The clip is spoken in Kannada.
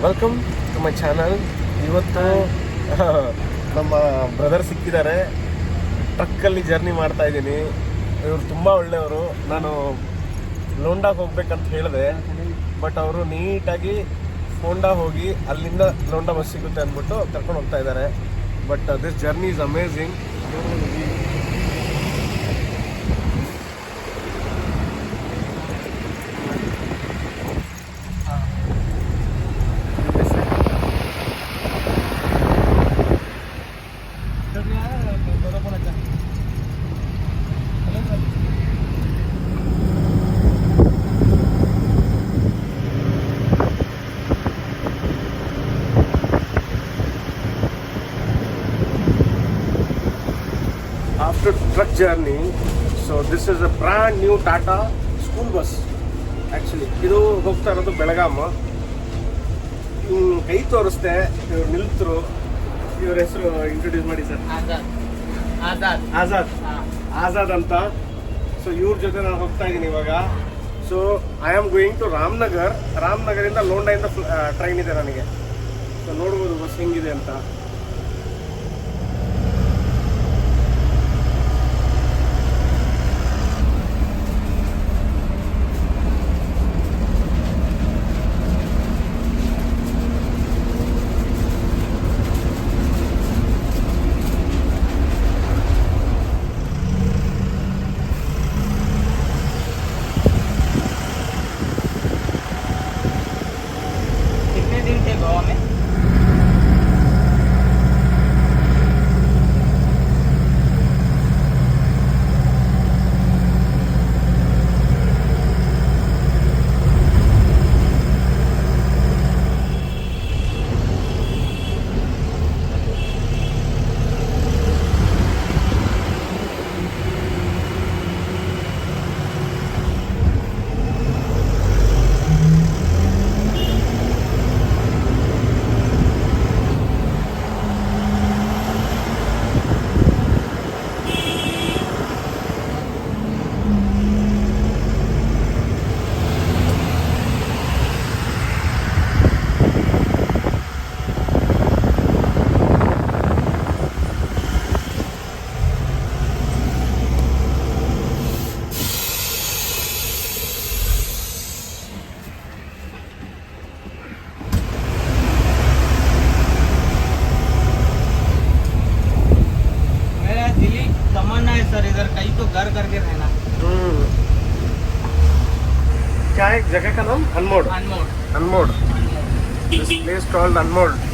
Welcome to my channel. ಇವತ್ತು ನಮ್ಮ ಬ್ರದರ್ ಸಿಕ್ಕಿದ್ದಾರೆ. ಟ್ರಕ್ಕಲ್ಲಿ ಜರ್ನಿ ಮಾಡ್ತಾ ಇದ್ದೀನಿ. ಇವರು ತುಂಬ ಒಳ್ಳೆಯವರು. ನಾನು ಲೋಂಡಾಗೆ ಹೋಗ್ಬೇಕಂತ ಹೇಳಿದೆ, ಬಟ್ ಅವರು ನೀಟಾಗಿ ಹೋಂಡಾ ಹೋಗಿ ಅಲ್ಲಿಂದ ಲೋಂಡಾ ಬಸ್ ಸಿಗುತ್ತೆ ಅಂದ್ಬಿಟ್ಟು ಕರ್ಕೊಂಡು ಹೋಗ್ತಾ ಇದ್ದಾರೆ. But this journey is amazing. After truck journey, so this is a brand new Tata school bus. Actually, ಇದು ಹೋಗ್ತಾ ಇರೋದು ಬೆಳಗಾಂ. ಕೈ ತೋರಿಸ್ತೆ, ಇವ್ರು ನಿಲ್ತರು. ಇವ್ರ ಹೆಸರು ಇಂಟ್ರೊಡ್ಯೂಸ್ ಮಾಡಿ ಸರ್. ಆಜಾದ್ ಅಂತ. ಸೊ ಇವ್ರ ಜೊತೆ ನಾನು ಹೋಗ್ತಾ ಇದ್ದೀನಿ ಇವಾಗ. So I am going to ರಾಮನಗರಿಂದ ಲೋಂಡಾಯಿಂದ ಟ್ರೈನ್ ಇದೆ ನನಗೆ. ಸೊ ನೋಡ್ಬೋದು ಬಸ್ ಹೆಂಗಿದೆ ಅಂತ. सर इधर कहीं तो घर करके रहना। क्या है जगह का नाम? Anmod. This place called Unmold.